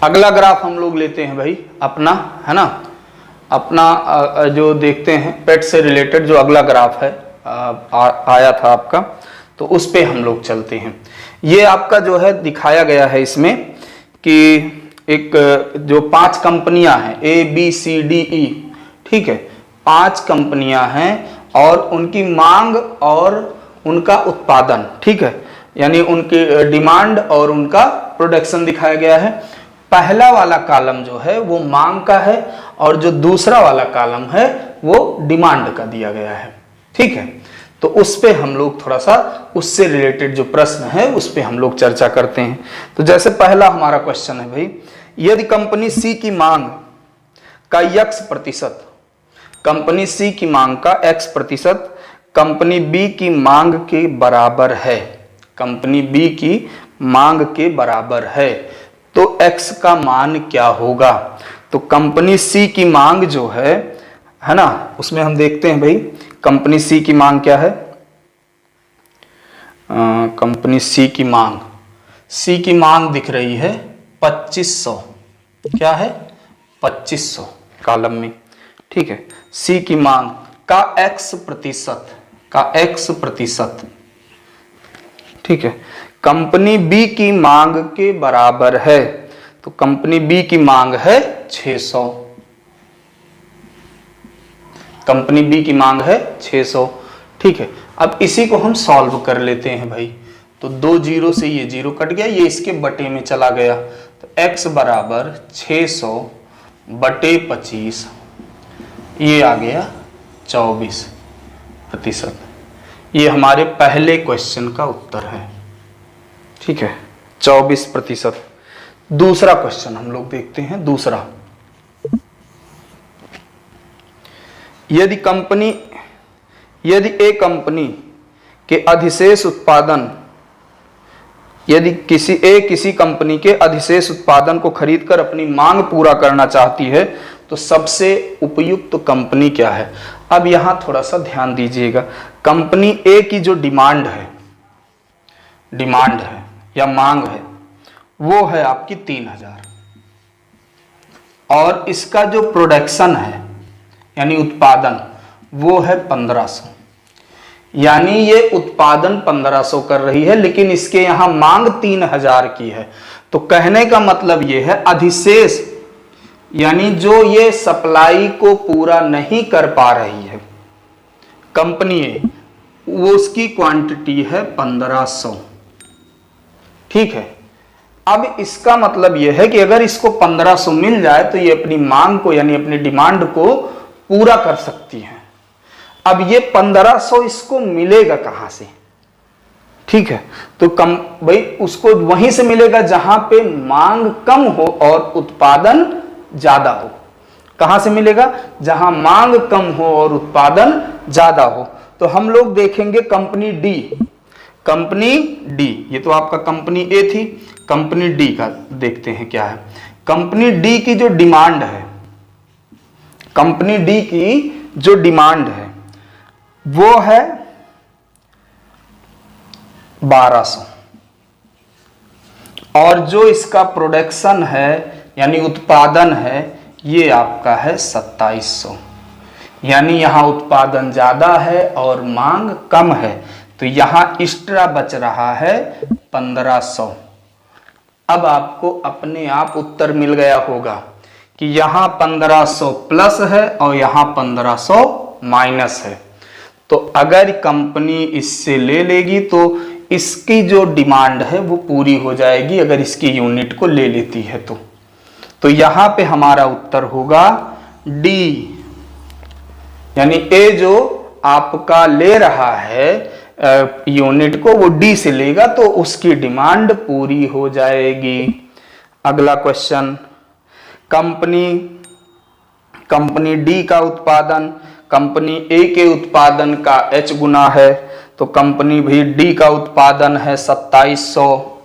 अगला ग्राफ हम लोग लेते हैं भाई अपना, है ना, अपना जो देखते हैं पेट से रिलेटेड जो अगला ग्राफ है आया था आपका, तो उस पे हम लोग चलते हैं। ये आपका जो है दिखाया गया है इसमें कि एक जो 5 कंपनियां हैं ABCDE, ठीक है, 5 कंपनियां हैं और उनकी मांग और उनका उत्पादन, ठीक है, यानी उनकी डिमांड और उनका प्रोडक्शन दिखाया गया है। पहला वाला कॉलम जो है वो मांग का है और जो दूसरा वाला कॉलम है वो डिमांड का दिया गया है, ठीक है। तो उस पे हम लोग थोड़ा सा उससे रिलेटेड जो प्रश्न है उस पे हम लोग चर्चा करते हैं। तो जैसे पहला हमारा क्वेश्चन है भाई, यदि कंपनी सी की मांग का x%, कंपनी सी की मांग का x% कंपनी बी की मांग के बराबर है, कंपनी बी की मांग के बराबर है, तो x का मान क्या होगा। तो कंपनी सी की मांग जो है ना, उसमें हम देखते हैं भाई कंपनी सी की मांग क्या है। कंपनी सी की मांग दिख रही है 2500, क्या है 2500 कॉलम में, ठीक है। सी की मांग का x%, ठीक है, कंपनी बी की मांग के बराबर है, तो कंपनी बी की मांग है 600, कंपनी बी की मांग है 600, ठीक है। अब इसी को हम सॉल्व कर लेते हैं भाई, तो 2 जीरो से ये 0 कट गया, ये इसके बटे में चला गया, तो x बराबर 600 बटे 25, ये आ गया 24%। ये हमारे पहले क्वेश्चन का उत्तर है, ठीक है, 24%। दूसरा क्वेश्चन हम लोग देखते हैं। दूसरा, यदि ए कंपनी के अधिशेष उत्पादन, यदि किसी कंपनी के अधिशेष उत्पादन को खरीदकर अपनी मांग पूरा करना चाहती है तो सबसे उपयुक्त कंपनी क्या है। अब यहां थोड़ा सा ध्यान दीजिएगा, कंपनी ए की जो डिमांड है या मांग है वो है आपकी 3000 और इसका जो प्रोडक्शन है यानी उत्पादन वो है 1500, यानी ये उत्पादन 1500 कर रही है लेकिन इसके यहां मांग 3000 की है। तो कहने का मतलब ये है अधिशेष यानी जो ये सप्लाई को पूरा नहीं कर पा रही है कंपनी ए, वो उसकी क्वांटिटी है 1500, ठीक है। अब इसका मतलब यह है कि अगर इसको 1500 मिल जाए तो ये अपनी मांग को यानी अपनी डिमांड को पूरा कर सकती है। अब ये 1500 इसको मिलेगा कहां से, ठीक है, तो भाई उसको वहीं से मिलेगा जहां पे मांग कम हो और उत्पादन ज्यादा हो। कहां से मिलेगा, जहां मांग कम हो और उत्पादन ज्यादा हो। तो हम लोग देखेंगे कंपनी डी, ये तो आपका कंपनी ए थी, कंपनी डी का देखते हैं क्या है। कंपनी डी की जो डिमांड है, कंपनी डी की जो डिमांड है वो है 1200 और जो इसका प्रोडक्शन है यानी उत्पादन है ये आपका है 2700, यानी यहां उत्पादन ज्यादा है और मांग कम है, तो यहां एक्स्ट्रा बच रहा है 1500। अब आपको अपने आप उत्तर मिल गया होगा कि यहां 1500 प्लस है और यहां 1500 माइनस है। तो अगर कंपनी इससे ले लेगी तो इसकी जो डिमांड है वो पूरी हो जाएगी अगर इसकी यूनिट को ले लेती है तो यहां पे हमारा उत्तर होगा डी, यानी ए जो आपका ले रहा है यूनिट को वो डी से लेगा तो उसकी डिमांड पूरी हो जाएगी। अगला क्वेश्चन, कंपनी डी का उत्पादन कंपनी ए के उत्पादन का h गुना है, तो कंपनी भी डी का उत्पादन है 2700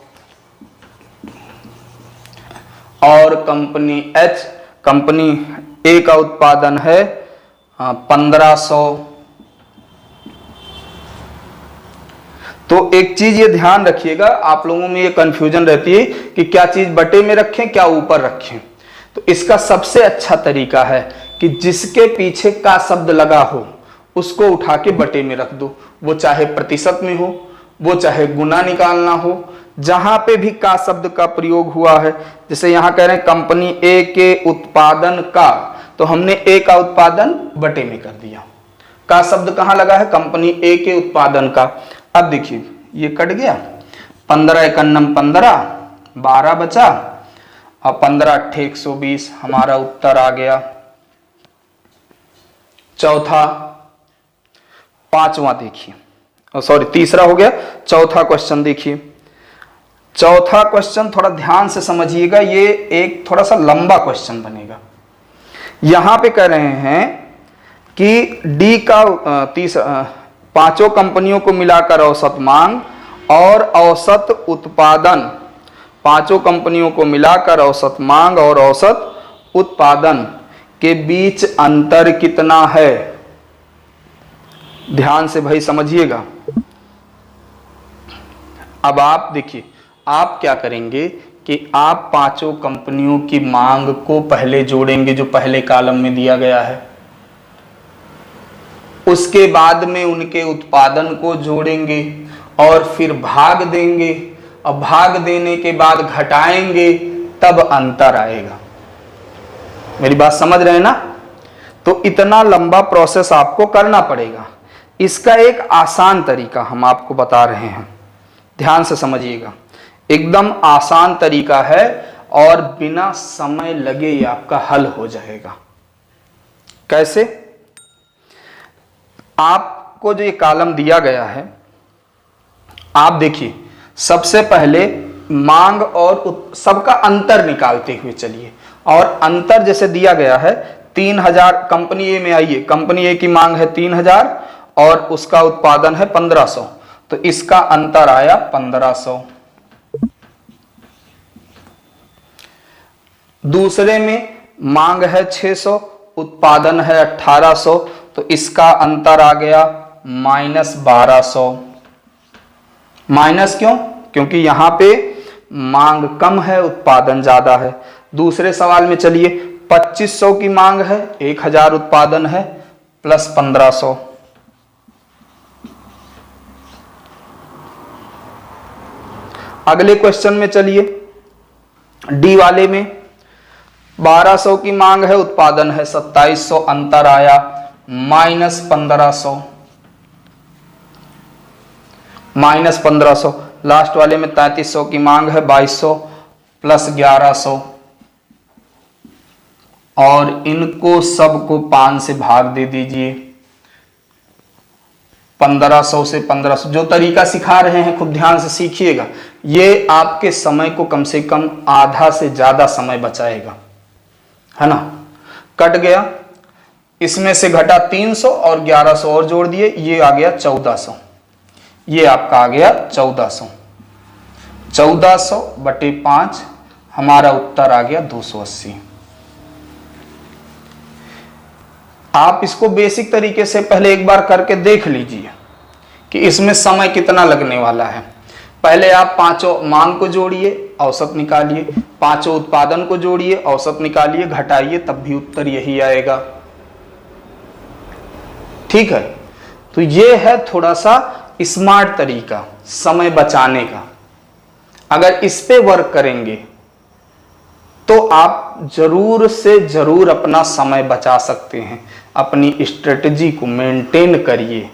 और कंपनी ए का उत्पादन है 1500। तो एक चीज ये ध्यान रखिएगा, आप लोगों में ये कंफ्यूजन रहती है कि क्या चीज बटे में रखें क्या ऊपर रखें। तो इसका सबसे अच्छा तरीका है कि जिसके पीछे का शब्द लगा हो उसको उठा के बटे में रख दो, वो चाहे प्रतिशत में हो, वो चाहे गुना निकालना हो, जहां पे भी का शब्द का प्रयोग हुआ है। जैसे यहां कह रहे हैं कंपनी ए के उत्पादन का, तो हमने ए का उत्पादन बटे में कर दिया। का शब्द कहां लगा है? कंपनी ए के उत्पादन का। अब देखिए ये कट गया, 15 एकन्नम 15, 12 बचा और 15 अट्ठे 120, हमारा उत्तर आ गया। चौथा, पांचवा देखिए, सॉरी तीसरा हो गया, चौथा क्वेश्चन देखिए। चौथा क्वेश्चन थोड़ा ध्यान से समझिएगा, ये एक थोड़ा सा लंबा क्वेश्चन बनेगा। यहां पे कह रहे हैं कि डी का पांचों कंपनियों को मिलाकर औसत मांग और औसत उत्पादन, पांचों कंपनियों को मिलाकर औसत मांग और औसत उत्पादन के बीच अंतर कितना है? ध्यान से भाई समझिएगा। अब आप देखिए, आप क्या करेंगे कि आप पांचों कंपनियों की मांग को पहले जोड़ेंगे जो पहले कॉलम में दिया गया है, उसके बाद में उनके उत्पादन को जोड़ेंगे और फिर भाग देंगे, और भाग देने के बाद घटाएंगे, तब अंतर आएगा। मेरी बात समझ रहे हैं ना? तो इतना लंबा प्रोसेस आपको करना पड़ेगा। इसका एक आसान तरीका हम आपको बता रहे हैं, ध्यान से समझिएगा। एकदम आसान तरीका है और बिना समय लगे ये आपका हल हो जाएगा। कैसे? आपको जो ये कॉलम दिया गया है, आप देखिए सबसे पहले मांग और सबका अंतर निकालते हुए चलिए। और अंतर जैसे दिया गया है 3000, कंपनी ए में आइए, कंपनी ए की मांग है 3000 और उसका उत्पादन है 1500, तो इसका अंतर आया 1500। दूसरे में मांग है 600, उत्पादन है 1800, तो इसका अंतर आ गया -1200। माइनस क्यों? क्योंकि यहां पे मांग कम है, उत्पादन ज्यादा है। दूसरे सवाल में चलिए, 2500 की मांग है, 1000 उत्पादन है, प्लस 1500। अगले क्वेश्चन में चलिए, डी वाले में 1200 की मांग है, उत्पादन है 2700, अंतर आया -1500। -1500। लास्ट वाले में 3300 की मांग है, 2200 प्लस 1100, और इनको सबको 5 से भाग दे दीजिए। 1500 से 1500, जो तरीका सिखा रहे हैं खूब ध्यान से सीखिएगा, ये आपके समय को कम से कम आधा से ज्यादा समय बचाएगा, है ना। कट गया, इसमें से घटा 300 और 1100 और जोड़ दिए, ये आ गया 1400। ये आपका आ गया 1400। 1400 बटे 5, हमारा उत्तर आ गया 280। आप इसको बेसिक तरीके से पहले एक बार करके देख लीजिए कि इसमें समय कितना लगने वाला है। पहले आप पांचों मांग को जोड़िए, औसत निकालिए, पांचों उत्पादन को जोड़िए, औसत निकालिए, घटाइए, तब भी उत्तर यही आएगा। ठीक है, तो ये है थोड़ा सा स्मार्ट तरीका समय बचाने का। अगर इस पे वर्क करेंगे तो आप जरूर से जरूर अपना समय बचा सकते हैं। अपनी स्ट्रेटजी को मेंटेन करिए,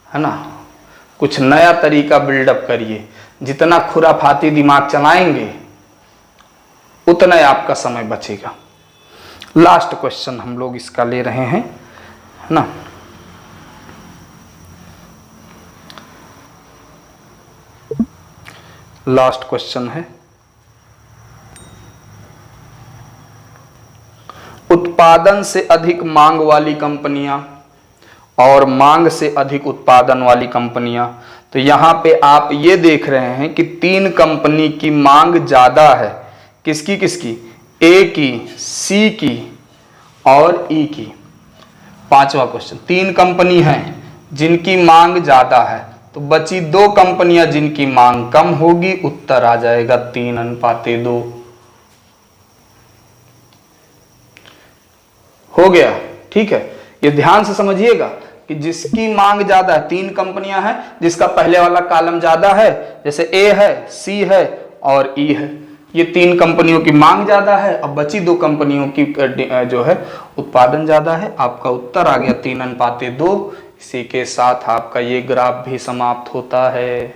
है ना, कुछ नया तरीका बिल्डअप करिए। जितना खुराफाती दिमाग चलाएंगे उतना ही आपका समय बचेगा। लास्ट क्वेश्चन हम लोग इसका ले रहे हैं, है ना। लास्ट क्वेश्चन है, उत्पादन से अधिक मांग वाली कंपनियां और मांग से अधिक उत्पादन वाली कंपनियां। तो यहां पे आप ये देख रहे हैं कि 3 कंपनी की मांग ज्यादा है। किसकी किसकी? ए की, सी की और ई की। 5वां क्वेश्चन, 3 कंपनी हैं जिनकी मांग ज्यादा है, तो बची 2 कंपनियां जिनकी मांग कम होगी, उत्तर आ जाएगा 3:2। हो गया, ठीक है। ये ध्यान से समझिएगा कि जिसकी मांग ज्यादा है, 3 कंपनियां हैं जिसका पहले वाला कॉलम ज्यादा है, जैसे ए है, सी है और ई है, ये 3 कंपनियों की मांग ज्यादा है, अब बची 2 कंपनियों की जो है उत्पादन ज्यादा है। आपका उत्तर आ गया 3:2। इसी के साथ आपका ये ग्राफ भी समाप्त होता है।